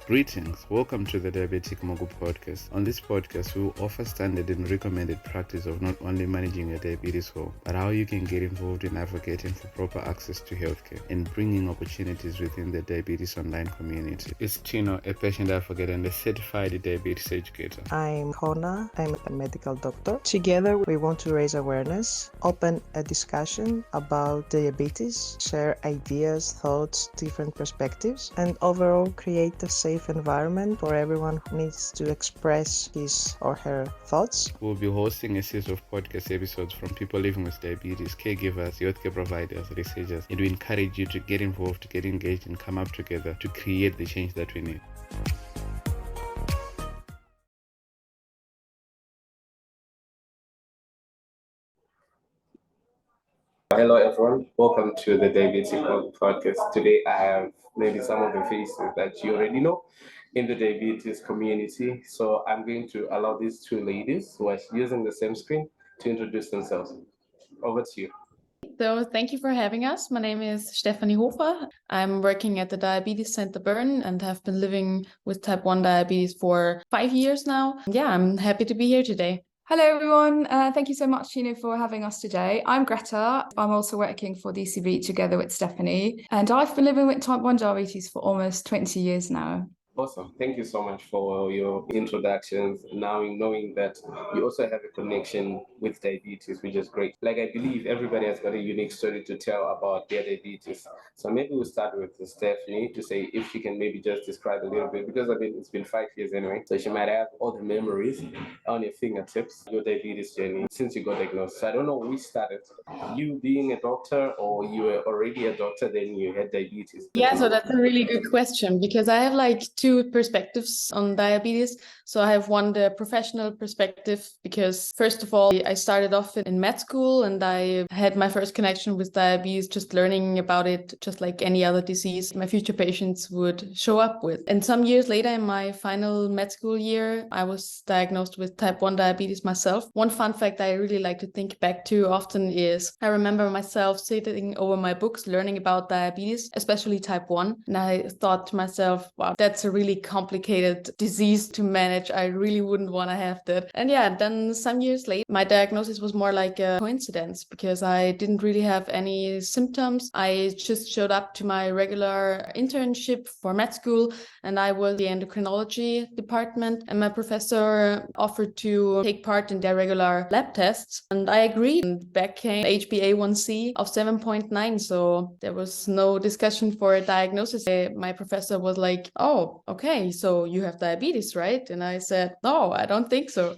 Greetings, welcome to the Diabetic Mogul podcast. On this podcast, we will offer standard and recommended practice of not only managing your diabetes home, but how you can get involved in advocating for proper access to healthcare and bringing opportunities within the diabetes online community. It's Tino, a patient advocate and a certified diabetes educator. I'm Hona, I'm a medical doctor. Together, we want to raise awareness, open a discussion about diabetes, share ideas, thoughts, different perspectives, and overall create a safe environment for everyone who needs to express his or her thoughts. We'll be hosting a series of podcast episodes from people living with diabetes, caregivers, healthcare providers, researchers, and we encourage you to get involved, to get engaged, and come up together to create the change that we need. Hello everyone, welcome to the Diabetic Mogul podcast. Today I have maybe some of the faces that you already know in the diabetes community. So I'm going to allow these two ladies who are using the same screen to introduce themselves. Over to you. So thank you for having us. My name is Stefanie Hofer. I'm working at the Diabetes Center Bern and have been living with type 1 diabetes for 5 years now. Yeah, I'm happy to be here today. Hello everyone, thank you so much, Tino, for having us today. I'm Greta. I'm also working for descibe together with Stefanie, and I've been living with type 1 diabetes for almost 20 years now. Awesome. Thank you so much for your introductions. Now, knowing that you also have a connection with diabetes, which is great. Like, I believe everybody has got a unique story to tell about their diabetes. So maybe we'll start with Stephanie to say if she can maybe just describe a little bit, because I mean, it's been 5 years anyway. So she might have all the memories on your fingertips, your diabetes journey since you got diagnosed. So I don't know which started, you being a doctor or you were already a doctor, then you had diabetes. Yeah, so that's a really good question because I have like two perspectives on diabetes. So I have one, the professional perspective, because first of all, I started off in med school and I had my first connection with diabetes, just learning about it, just like any other disease my future patients would show up with. And some years later, in my final med school year, I was diagnosed with type 1 diabetes myself. One fun fact I really like to think back to often is I remember myself sitting over my books, learning about diabetes, especially type 1. And I thought to myself, wow, that's a really complicated disease to manage. I really wouldn't want to have that. And yeah, then some years later, my diagnosis was more like a coincidence because I didn't really have any symptoms. I just showed up to my regular internship for med school and I was the endocrinology department and my professor offered to take part in their regular lab tests and I agreed. And back came HbA1c of 7.9, so there was no discussion for a diagnosis. My professor was like, oh, okay, so you have diabetes, right? And I said, no, I don't think so.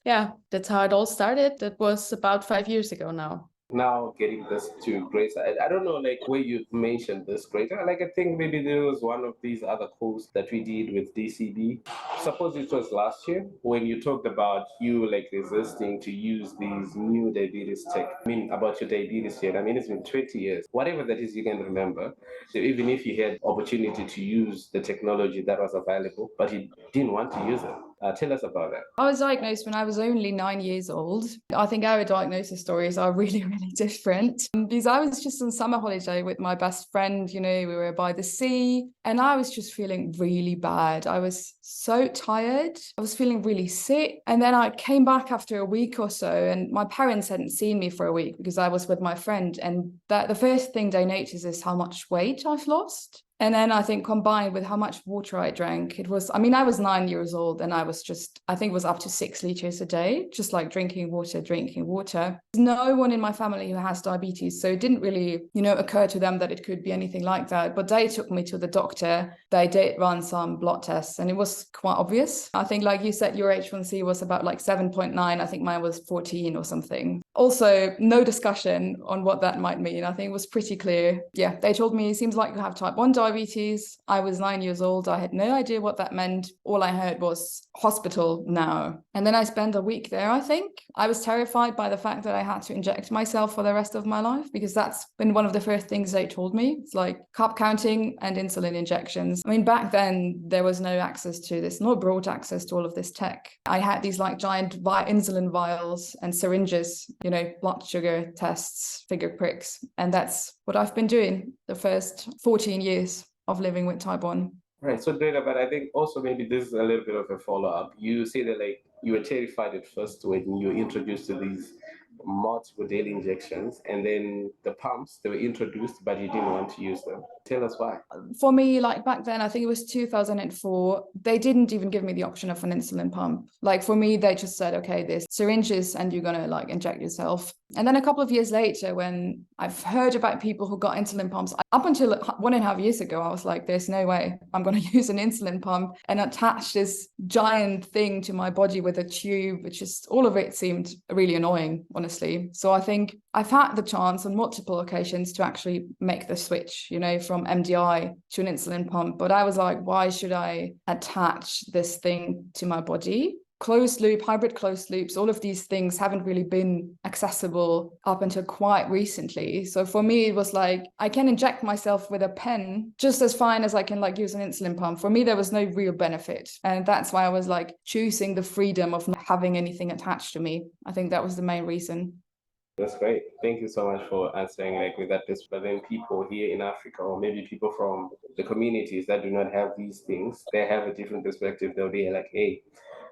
Yeah, that's how it all started. That was about 5 years ago now. Now getting this to Greta, I don't know, like where you mentioned this, Greta. Like I think maybe there was one of these other calls that we did with DCB. Suppose it was last year when you talked about you like resisting to use these new diabetes tech. I mean, about your diabetes yet. I mean, it's been 20 years. Whatever that is, you can remember. So even if you had opportunity to use the technology that was available, but you didn't want to use it. Tell us about that. I was diagnosed when I was only 9 years old. I think our diagnosis stories are really, really different because I was just on summer holiday with my best friend, you know, we were by the sea and I was just feeling really bad. I was so tired. I was feeling really sick. And then I came back after a week or so and my parents hadn't seen me for a week because I was with my friend. And that the first thing they noticed is how much weight I've lost. And then I think combined with how much water I drank, it was, I mean, I was 9 years old and I was just, I think it was up to 6 liters a day, just like drinking water. There's no one in my family who has diabetes. So it didn't really, occur to them that it could be anything like that. But they took me to the doctor. They did run some blood tests and it was quite obvious. I think, like you said, your H1C was about like 7.9. I think mine was 14 or something. Also, no discussion on what that might mean. I think it was pretty clear. Yeah, they told me it seems like you have type 1 diabetes. diabetes. I was 9 years old. I had no idea what that meant. All I heard was hospital now. And then I spent a week there, I think. I was terrified by the fact that I had to inject myself for the rest of my life, because that's been one of the first things they told me. It's like carb counting and insulin injections. I mean, back then there was no access to this, no broad access to all of this tech. I had these like giant insulin vials and syringes, you know, blood sugar tests, finger pricks. And that's what I've been doing the first 14 years of living with type 1. Right. So Greta, but I think also maybe this is a little bit of a follow-up. You say that like you were terrified at first when you were introduced to these multiple daily injections, and then the pumps, they were introduced, but you didn't want to use them. Tell us why. For me, like back then, I think it was 2004, they didn't even give me the option of an insulin pump. Like for me, they just said, okay, there's syringes and you're going to like inject yourself. And then a couple of years later, when I've heard about people who got insulin pumps, up until 1.5 years ago, I was like, there's no way I'm going to use an insulin pump and attach this giant thing to my body with a tube, which is all of it seemed really annoying, honestly. So I think I've had the chance on multiple occasions to actually make the switch, you know, from MDI to an insulin pump. But I was like, why should I attach this thing to my body? Closed loop, hybrid closed loops, all of these things haven't really been accessible up until quite recently. So for me, it was like, I can inject myself with a pen just as fine as I can like use an insulin pump. For me, there was no real benefit. And that's why I was like choosing the freedom of not having anything attached to me. I think that was the main reason. That's great. Thank you so much for answering like with that. But then people here in Africa, or maybe people from the communities that do not have these things, they have a different perspective. They'll be like, hey,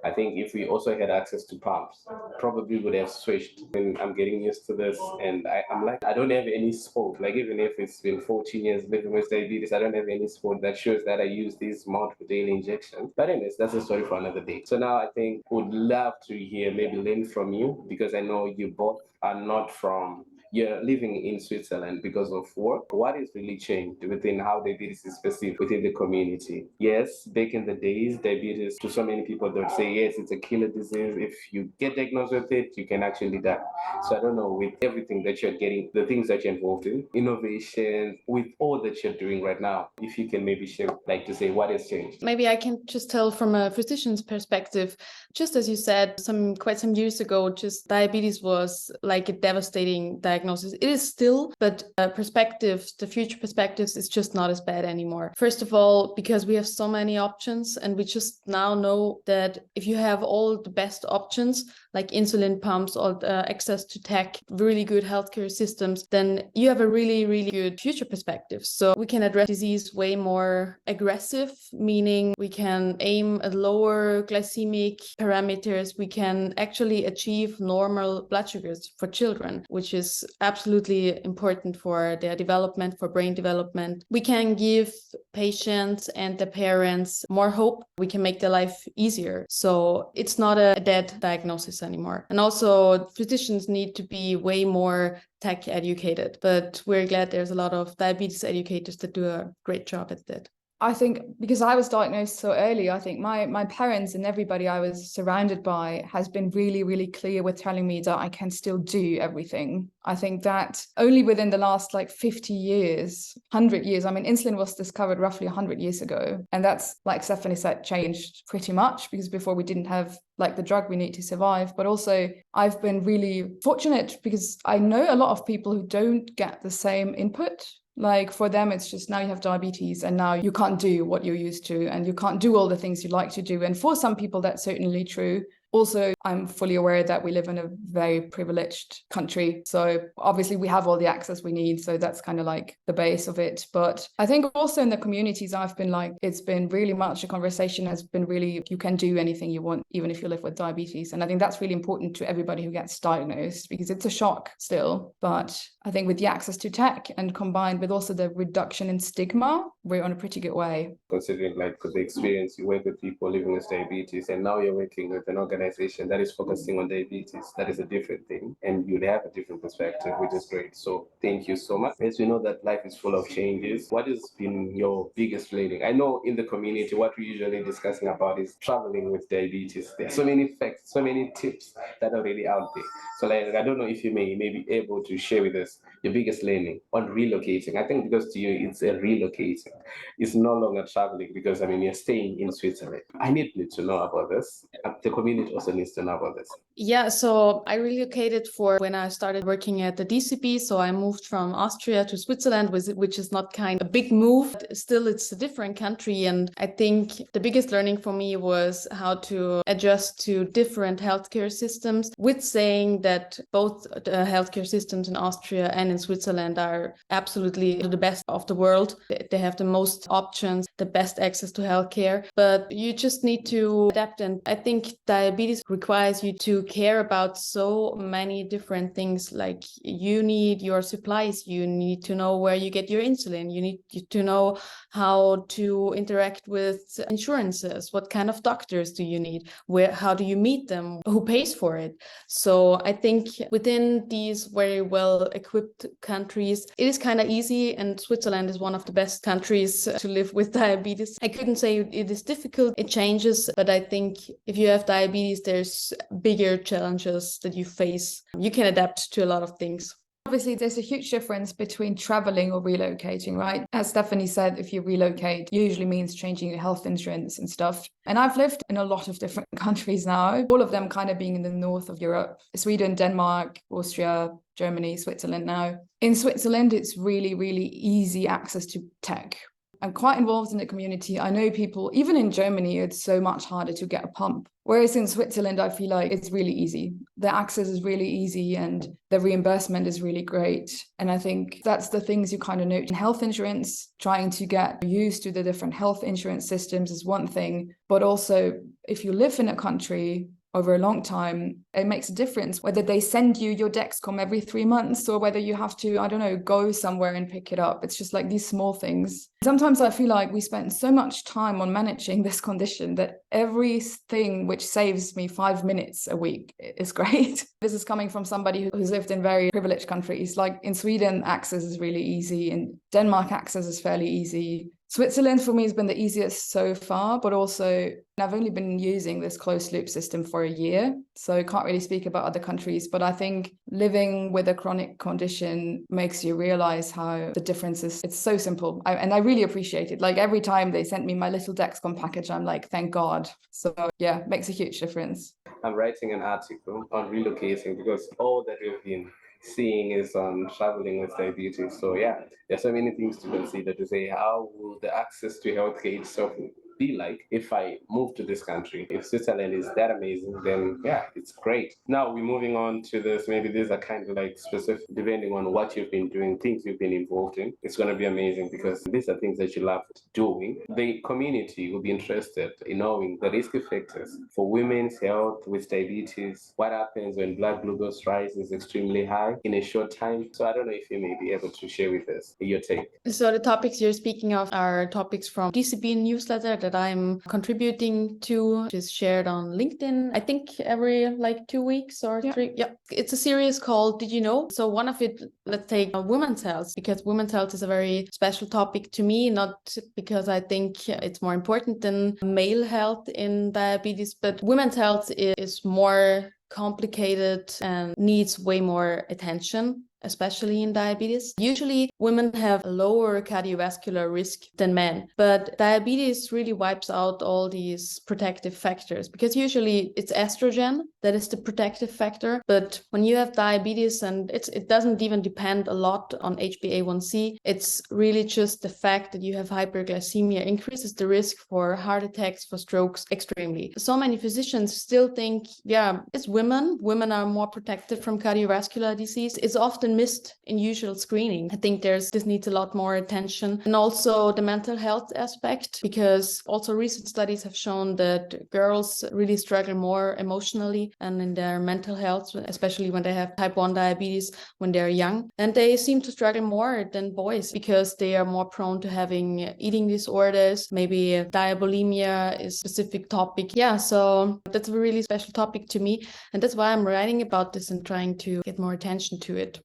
I think if we also had access to pumps, probably would have switched. And I'm getting used to this. And I'm like, I don't have any sport. Like even if it's been 14 years living with diabetes, I don't have any sport that shows that I use these multiple daily injections. But anyways, that's a story for another day. So now I think would love to hear, maybe learn from you, because I know you both are not from, you're living in Switzerland because of work. What has really changed within how diabetes is perceived within the community? Yes, back in the days, diabetes, to so many people, they would say, yes, it's a killer disease. If you get diagnosed with it, you can actually die. So I don't know, with everything that you're getting, the things that you're involved in, innovation, with all that you're doing right now, if you can maybe share, like to say what has changed. Maybe I can just tell from a physician's perspective, just as you said, quite some years ago, just diabetes was like a devastating diagnosis. It is still, but the future perspectives is just not as bad anymore. First of all, because we have so many options, and we just now know that if you have all the best options, like insulin pumps or access to tech, really good healthcare systems, then you have a really, really good future perspective. So we can address disease way more aggressive, meaning we can aim at lower glycemic parameters. We can actually achieve normal blood sugars for children, which is absolutely important for their development, for brain development. We can give patients and the parents more hope. We can make their life easier. So it's not a dead diagnosis anymore. And also physicians need to be way more tech educated, but we're glad there's a lot of diabetes educators that do a great job at that. I think because I was diagnosed so early, I think my parents and everybody I was surrounded by has been really, really clear with telling me that I can still do everything. I think that only within the last like 50 years, 100 years, I mean, insulin was discovered roughly 100 years ago. And that's, like Stefanie said, changed pretty much, because before we didn't have like the drug we need to survive. But also I've been really fortunate because I know a lot of people who don't get the same input. Like for them, it's just now you have diabetes and now you can't do what you're used to and you can't do all the things you like to do. And for some people, that's certainly true. Also, I'm fully aware that we live in a very privileged country. So obviously we have all the access we need. So that's kind of like the base of it. But I think also in the communities I've been like, it's been really much a conversation has been really, you can do anything you want, even if you live with diabetes. And I think that's really important to everybody who gets diagnosed because it's a shock still. But I think with the access to tech and combined with also the reduction in stigma, we're on a pretty good way. Considering like the experience, you work with people living with diabetes and now you're working with an organization organization that is focusing on diabetes, that is a different thing, and you'd have a different perspective, which is great. So thank you so much. As we know that life is full of changes, what has been your biggest learning? I know in the community, what we're usually discussing about is traveling with diabetes. There are so many facts, so many tips that are already out there. So like, I don't know if you may be able to share with us your biggest learning on relocating. I think because to you, it's a relocating. It's no longer traveling because, I mean, you're staying in Switzerland. I need to know about this. The community also needs to know about this. Yeah, so I relocated for when I started working at the descibe. So I moved from Austria to Switzerland, which is not kind of a big move. But still, it's a different country. And I think the biggest learning for me was how to adjust to different healthcare systems, with saying that both the healthcare systems in Austria and in Switzerland are absolutely the best of the world. They have the most options, the best access to healthcare, but you just need to adapt. And I think diabetes requires you to care about so many different things. Like you need your supplies, you need to know where you get your insulin, you need to know how to interact with insurances, what kind of doctors do you need, how do you meet them, who pays for it. So I think within these very well equipped countries, it is kind of easy, and Switzerland is one of the best countries to live with diabetes. I couldn't say it is difficult, it changes, but I think if you have diabetes, there's bigger challenges that you face. You can adapt to a lot of things. Obviously, there's a huge difference between traveling or relocating, right? As Stefanie said, if you relocate, usually means changing your health insurance and stuff. And I've lived in a lot of different countries now, all of them kind of being in the north of Europe: Sweden, Denmark, Austria, Germany, Switzerland now. In Switzerland, it's really, really easy access to tech. I'm quite involved in the community. I know people, even in Germany, it's so much harder to get a pump. Whereas in Switzerland, I feel like it's really easy. The access is really easy and the reimbursement is really great. And I think that's the things you kind of note in health insurance. Trying to get used to the different health insurance systems is one thing, but also if you live in a country over a long time, it makes a difference whether they send you your Dexcom every 3 months or whether you have to, I don't know, go somewhere and pick it up. It's just like these small things. Sometimes I feel like we spend so much time on managing this condition that everything which saves me 5 minutes a week is great. This is coming from somebody who's lived in very privileged countries. Like in Sweden, access is really easy. In Denmark, access is fairly easy. Switzerland for me has been the easiest so far, but also I've only been using this closed loop system for a year, so I can't really speak about other countries, but I think living with a chronic condition makes you realize how the difference is. It's so simple. And I really appreciate it. Like every time they sent me my little Dexcom package, I'm like, thank God. So yeah, makes a huge difference. I'm writing an article on relocating because all that we've been seeing is on traveling with diabetes. So yeah, there's so many things to consider to say, how will the access to healthcare itself be like if I move to this country? If Switzerland is that amazing, then yeah, it's great. Now we're moving on to this. Maybe these are kind of like specific, depending on what you've been doing, things you've been involved in. It's going to be amazing because these are things that you love doing. The community will be interested in knowing the risk factors for women's health with diabetes. What happens when blood glucose rises extremely high in a short time? So I don't know if you may be able to share with us your take. So the topics you're speaking of are topics from descibe newsletter that I'm contributing to, which is shared on LinkedIn, I think every like 2 weeks or 3. Yeah. It's a series called Did You Know? So one of it, let's take women's health, because women's health is a very special topic to me, not because I think it's more important than male health in diabetes, but women's health is more complicated and needs way more attention, especially in diabetes. Usually women have a lower cardiovascular risk than men, but diabetes really wipes out all these protective factors, because usually it's estrogen that is the protective factor. But when you have diabetes, and it doesn't even depend a lot on HbA1c, it's really just the fact that you have hyperglycemia increases the risk for heart attacks, for strokes extremely. So many physicians still think, yeah, it's women are more protected from cardiovascular disease. It's often often missed in usual screening. I think this needs a lot more attention. And also the mental health aspect, because also recent studies have shown that girls really struggle more emotionally and in their mental health, especially when they have type 1 diabetes when they're young. And they seem to struggle more than boys because they are more prone to having eating disorders. Maybe diabulimia is a specific topic. Yeah, so that's a really special topic to me. And that's why I'm writing about this and trying to get more attention to it.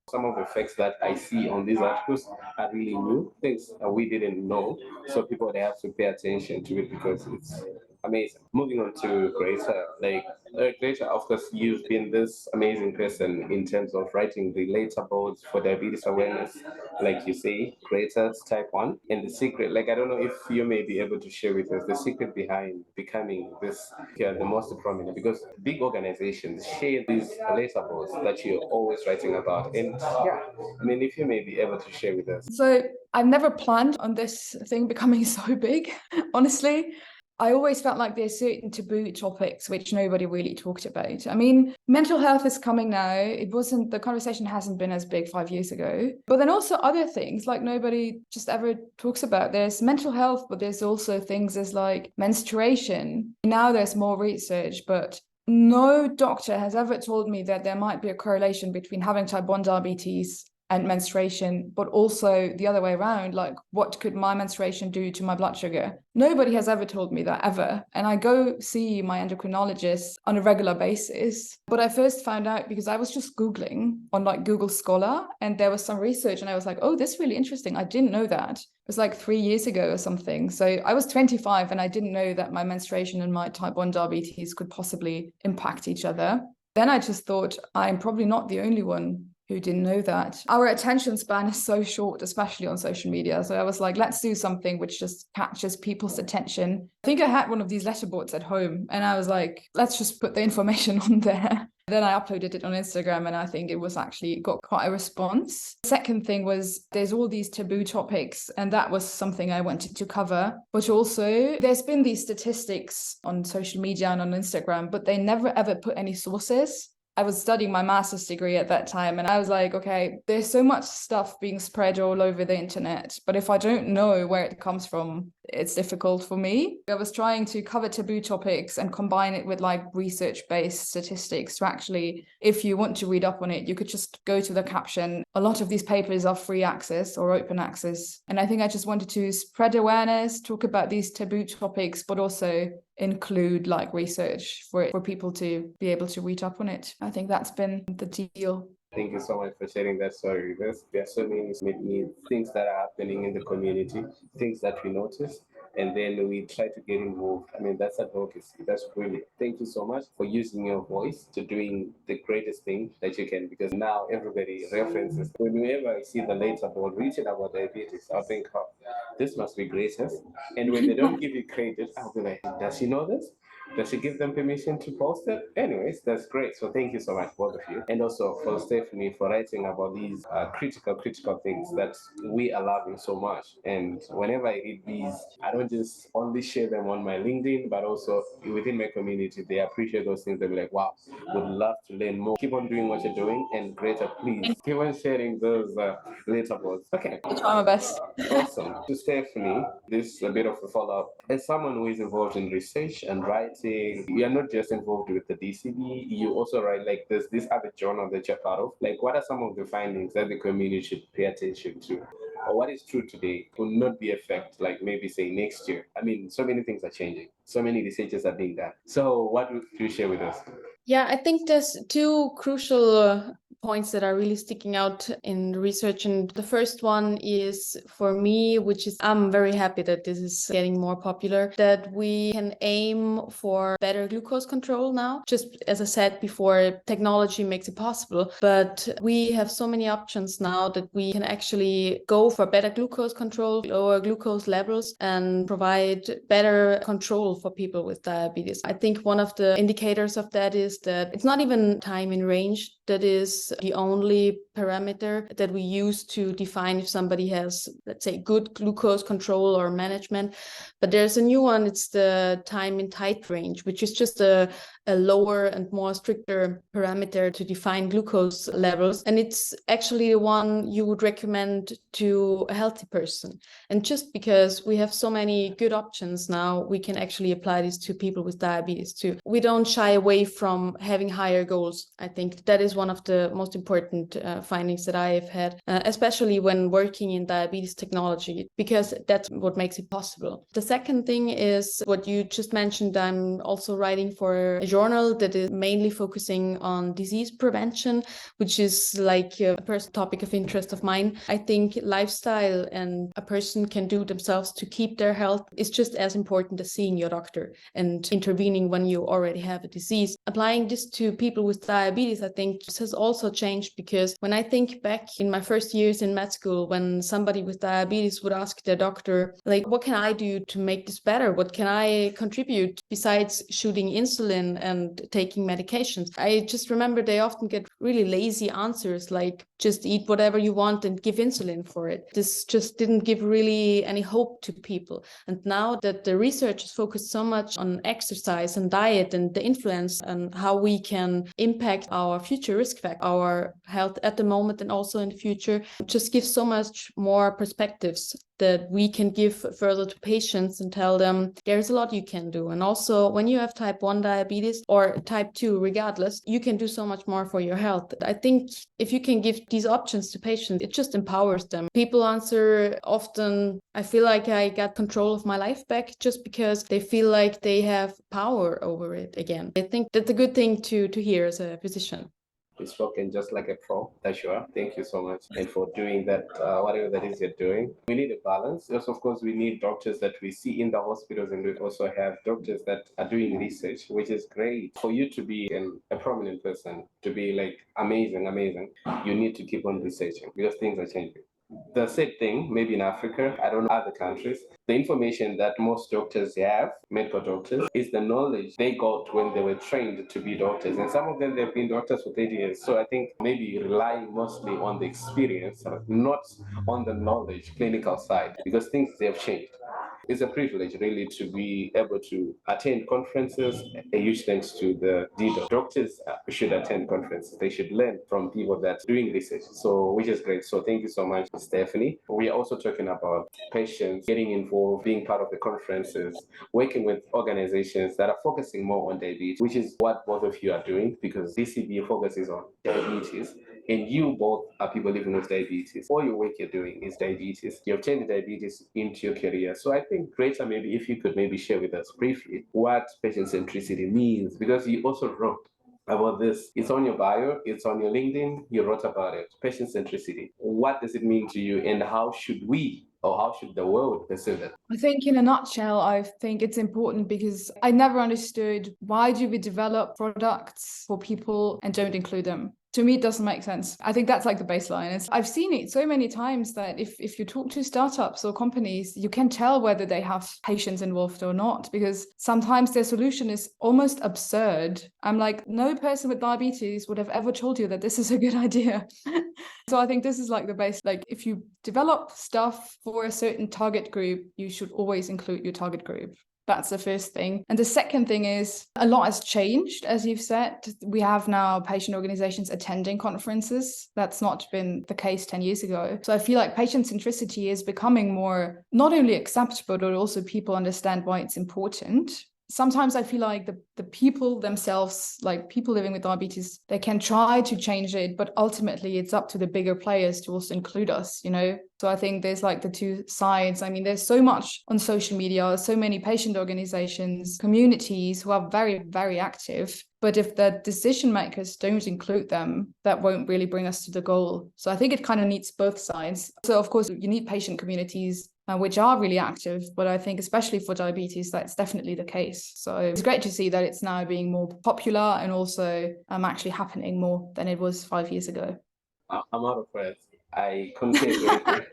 Some of the facts that I see on these articles are really new things that we didn't know. So people, they have to pay attention to it because it's amazing. Moving on to Greta, Greta, of course, you've been this amazing person in terms of writing the later boards for diabetes awareness, like you say, Greta's type 1. And the secret, I don't know if you may be able to share with us the secret behind becoming this, the most prominent, because big organizations share these later boards that you're always writing about. And yeah, if you may be able to share with us. So I've never planned on this thing becoming so big, honestly. I always felt like there's certain taboo topics which nobody really talked about. I mean, mental health is coming now. The conversation hasn't been as big 5 years ago. But then also other things like nobody just ever talks about. There's mental health, but there's also things as like menstruation. Now there's more research, but no doctor has ever told me that there might be a correlation between having type 1 diabetes and menstruation, but also the other way around, like what could my menstruation do to my blood sugar? Nobody has ever told me that, ever. And I go see my endocrinologist on a regular basis. But I first found out because I was just Googling on Google Scholar, and there was some research and I was like, oh, this is really interesting. I didn't know that. It was 3 years ago or something. So I was 25 and I didn't know that my menstruation and my type 1 diabetes could possibly impact each other. Then I just thought, I'm probably not the only one who didn't know that. Our attention span is so short, especially on social media. So I was like, let's do something which just catches people's attention. I think I had one of these letterboards at home and I was like, let's just put the information on there. Then I uploaded it on Instagram and I think it got quite a response. The second thing was there's all these taboo topics and that was something I wanted to cover. But also there's been these statistics on social media and on Instagram, but they never ever put any sources. I was studying my master's degree at that time and I was like, okay, there's so much stuff being spread all over the internet, but if I don't know where it comes from, it's difficult for me. I was trying to cover taboo topics and combine it with research-based statistics to actually, if you want to read up on it, you could just go to the caption. A lot of these papers are free access or open access. And I think I just wanted to spread awareness, talk about these taboo topics, but also include research for people to be able to read up on it. I think that's been the deal. Thank you so much for sharing that story with us. There are so many things that are happening in the community, things that we notice, and then we try to get involved. That's advocacy. That's brilliant. Thank you so much for using your voice to doing the greatest thing that you can, because now everybody references. Whenever I see the later board reaching about diabetes, I'll think, oh, this must be greatest. And when they don't give you credit, I'll be like, does she know this? Does she give them permission to post it? Anyways, that's great. So thank you so much, both of you. And also for Stefanie for writing about these critical things that we are loving so much. And whenever I read these, I don't just only share them on my LinkedIn, but also within my community. They appreciate those things. They'll be like, wow, would love to learn more. Keep on doing what you're doing. And Greta, please keep on sharing those later boards. Okay. I'll try my best. Awesome. To Stefanie, this is a bit of a follow-up. As someone who is involved in research and writing, you are not just involved with the descibe, you also write this other journal that you're part of. What are some of the findings that the community should pay attention to? Or what is true today will not be a fact, maybe say next year. So many things are changing. So many researches are being done. So what would you share with us? Yeah, I think there's two crucial points that are really sticking out in research. And the first one is for me, which is I'm very happy that this is getting more popular, that we can aim for better glucose control now. Just as I said before, technology makes it possible, but we have so many options now that we can actually go for better glucose control, lower glucose levels, and provide better control for people with diabetes. I think one of the indicators of that is that it's not even time in range that is the only parameter that we use to define if somebody has, let's say, good glucose control or management. But there's a new one, it's the time in tight range, which is just a a lower and more stricter parameter to define glucose levels. And it's actually the one you would recommend to a healthy person. And just because we have so many good options now, we can actually apply this to people with diabetes too. We don't shy away from having higher goals. I think that is one of the most important findings that I have had, especially when working in diabetes technology, because that's what makes it possible. The second thing is what you just mentioned. I'm also writing for a journal that is mainly focusing on disease prevention, which is like a personal topic of interest of mine. I think lifestyle and a person can do themselves to keep their health is just as important as seeing your doctor and intervening when you already have a disease. Applying this to people with diabetes, I think, this has also changed, because when I think back in my first years in med school, when somebody with diabetes would ask their doctor, like, what can I do to make this better? What can I contribute besides shooting insulin and taking medications? I just remember they often get really lazy answers, like, just eat whatever you want and give insulin for it. This just didn't give really any hope to people. And now that the research is focused so much on exercise and diet and the influence and how we can impact our future risk factor, our health at the moment and also in the future, just gives so much more perspectives that we can give further to patients and tell them there's a lot you can do. And also when you have type 1 diabetes or type 2, regardless, you can do so much more for your health. I think if you can give these options to patients, it just empowers them. People answer often, I feel like I got control of my life back, just because they feel like they have power over it again. I think that's a good thing to hear as a physician. Spoken just like a pro, that you are. Thank you so much. And for doing that, whatever that is you're doing. We need a balance. Yes, of course, we need doctors that we see in the hospitals, and we also have doctors that are doing research, which is great. For you to be a prominent person, to be like amazing, you need to keep on researching, because things are changing. The same thing, maybe in Africa, I don't know other countries, the information that most doctors have, medical doctors, is the knowledge they got when they were trained to be doctors. And some of them, they've been doctors for 30 years. So I think maybe relying mostly on the experience, not on the knowledge, clinical side, because things have changed. It's a privilege really to be able to attend conferences. A huge thanks to the DDO. Doctors should attend conferences. They should learn from people that are doing research. So, which is great. So thank you so much, Stefanie. We are also talking about patients getting involved, being part of the conferences, working with organizations that are focusing more on diabetes, which is what both of you are doing, because DCB focuses on diabetes. And you both are people living with diabetes. All your work you're doing is diabetes. You have turned diabetes into your career. So I think, Greta, maybe if you could maybe share with us briefly what patient centricity means, because you also wrote about this. It's on your bio, it's on your LinkedIn, you wrote about it. Patient centricity. What does it mean to you, and how should we, or how should the world perceive it? I think in a nutshell, I think it's important because I never understood, why do we develop products for people and don't include them? To me, it doesn't make sense. I think that's like the baseline. I've seen it so many times that if you talk to startups or companies, you can tell whether they have patients involved or not, because sometimes their solution is almost absurd. I'm like, no person with diabetes would have ever told you that this is a good idea. So I think this is like the base. Like, if you develop stuff for a certain target group, you should always include your target group. That's the first thing. And the second thing is, a lot has changed, as you've said. We have now patient organizations attending conferences. That's not been the case 10 years ago. So I feel like patient centricity is becoming more, not only acceptable, but also people understand why it's important. Sometimes I feel like the people themselves, like people living with diabetes, they can try to change it, but ultimately it's up to the bigger players to also include us, you know? So I think there's like the two sides. I mean, there's so much on social media, so many patient organizations, communities who are very, very active. But if the decision makers don't include them, that won't really bring us to the goal. So I think it kind of needs both sides. So of course, you need patient communities which are really active, but I think especially for diabetes, that's definitely the case. So it's great to see that it's now being more popular and also actually happening more than it was 5 years ago. I'm out of breath. I concur greatly.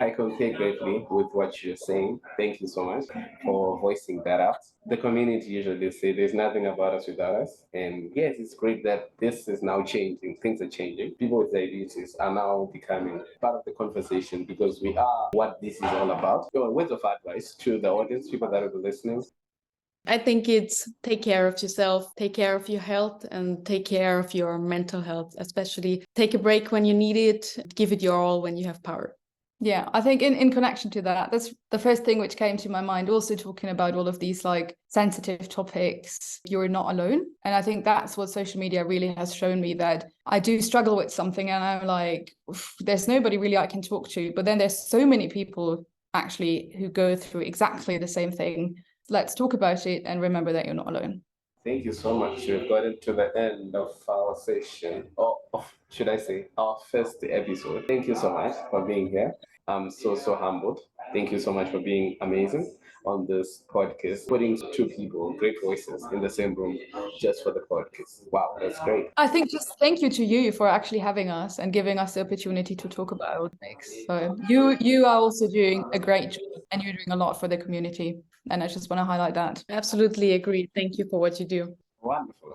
I concur greatly with what you're saying. Thank you so much for voicing that out. The community usually say there's nothing about us without us. And yes, it's great that this is now changing. Things are changing. People with diabetes are now becoming part of the conversation, because we are what this is all about. So, words of advice to the audience, people that are listening. I think it's take care of yourself, take care of your health, and take care of your mental health, especially take a break when you need it, give it your all when you have power. Yeah, I think in connection to that, that's the first thing which came to my mind, also talking about all of these like sensitive topics. You're not alone. And I think that's what social media really has shown me, that I do struggle with something and I'm like, there's nobody really I can talk to. But then there's so many people actually who go through exactly the same thing. Let's talk about it and remember that you're not alone. Thank you so much. We've gotten to the end of our session, or should I say, our first episode. Thank you so much for being here. I'm so humbled. Thank you so much for being amazing on this podcast, putting two people, great voices, in the same room just for the podcast. Wow, that's great. I think just thank you to you for actually having us and giving us the opportunity to talk about things. So you are also doing a great job and you're doing a lot for the community. And I just want to highlight that. Absolutely agree. Thank you for what you do. Wonderful.